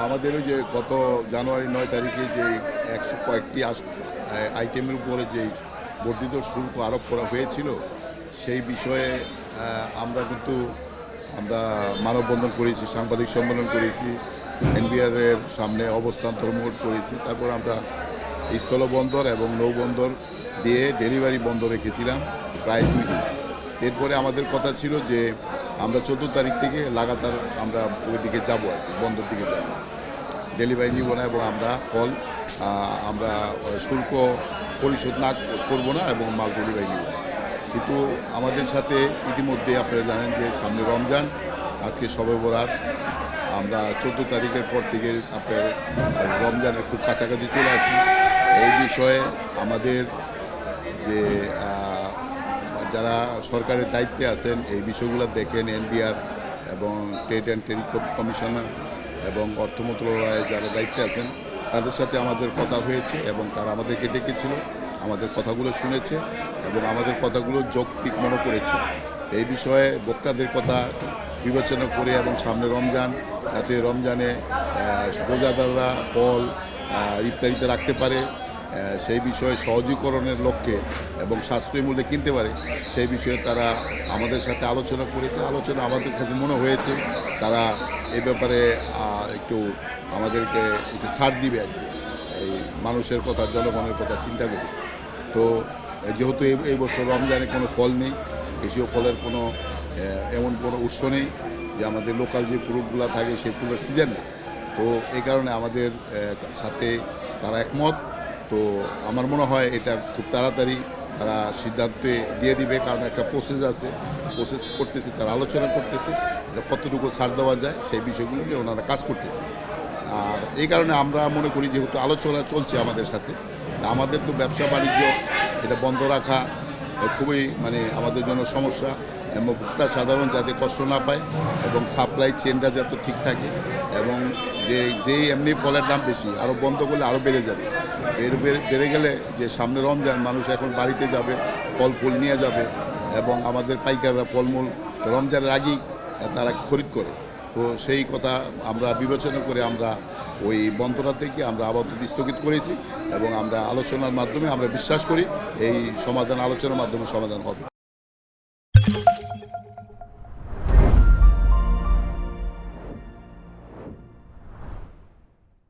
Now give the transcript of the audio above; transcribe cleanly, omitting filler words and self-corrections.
আমাদেরও যে গত জানুয়ারি 9 তারিখে যে 100 কয়েকটি আইটেমের উপরে যে বর্ধিত শুল্ক আরোপ করা হয়েছিল সেই বিষয়ে আমরা মানববন্ধন করেছি, সাংবাদিক সম্মেলন করেছি, এনবিআরের সামনে অবস্থান ধর্মঘট করেছি। তারপর আমরা স্থলবন্দর এবং নৌবন্দর দিয়ে ডেলিভারি বন্ধ রেখেছিলাম প্রায় 2 দিন। এরপরে আমাদের কথা ছিল যে আমরা 14 তারিখ থেকে লাগাতার আমরা ওই দিকে যাবো, আর কি বন্দর দিকে যাব, ডেলিভারি নিব না এবং আমরা শুল্ক পরিশোধ না করবো না এবং মাল ডেলিভারি নিব। কিন্তু আমাদের সাথে ইতিমধ্যে আপনারা জানেন যে সামনে রমজান, আজকে শবে বরাত, আমরা 14 তারিখের পর থেকে আপনার রমজানের খুব কাছাকাছি চলে আসি। এই বিষয়ে আমাদের যে যারা সরকারের দায়িত্বে আছেন এই বিষয়গুলো দেখেন, এনবিআর এবং ট্রেড অ্যান্ড টেরিটরি কমিশনার এবং অর্থ মন্ত্রণালয়ে যারা দায়িত্বে আছেন তাদের সাথে আমাদের কথা হয়েছে এবং তারা আমাদেরকে ডেকেছিল, আমাদের কথাগুলো শুনেছে এবং আমাদের কথাগুলো যৌক্তিক মনে করেছে। এই বিষয়ে বক্তাদের কথা বিবেচনা করে এবং সামনে রমজান, যাতে রমজানে রোজাদাররা ফল ইফতারিতে রাখতে পারে, সেই বিষয়ে সহজীকরণের লক্ষ্যে এবং সাশ্রয়ী মূল্যে কিনতে পারে, সেই বিষয়ে তারা আমাদের সাথে আলোচনা করেছে। আলোচনা আমাদের কাছে মনে হয়েছে তারা এই ব্যাপারে আমাদেরকে একটু ছাড় দিবে আর কি, এই মানুষের কথা, জনগণের কথা চিন্তা করে। তো যেহেতু এই বছর রমজানে কোনো ফল নেই, দেশীয় ফলের এমন কোনো উৎস নেই, যে আমাদের লোকাল যে ফ্রুটগুলো থাকে সেই ফুলের সিজন না, তো এই কারণে আমাদের সাথে তারা একমত। তো আমার মনে হয় এটা খুব তাড়াতাড়ি তারা সিদ্ধান্তে দিয়ে দিবে, কারণ একটা প্রসেস করতেছে, তারা আলোচনা করতেছে এটা কতটুকু ছাড় দেওয়া যায় সেই বিষয়গুলো নিয়ে ওনারা কাজ করতেছে। আর এই কারণে আমরা মনে করি যেহেতু আলোচনা চলছে আমাদের সাথে, আমাদের তো ব্যবসা বাণিজ্য এটা বন্ধ রাখা খুবই আমাদের জন্য সমস্যা, এবং ভোক্তা সাধারণ যাতে কষ্ট না পায় এবং সাপ্লাই চেনটা যাতে ঠিক থাকে, এবং যেই এমনি ফলের দাম বেশি, আরও বন্ধ করলে আরও বেড়ে যাবে। বেড়ে গেলে যে সামনে রমজান, মানুষ এখন বাড়িতে যাবে, ফল ফুল নিয়ে যাবে এবং আমাদের পাইকাররা ফলমূল রমজানের আগেই তারা খরিদ করে। তো সেই কথা আমরা বিবেচনা করে আমরা ওই বন্ধটা থেকে আমরা আপাতত স্থগিত করেছি এবং আমরা আলোচনার মাধ্যমে আমরা বিশ্বাস করি এই আলোচনার মাধ্যমে সমাধান হবে।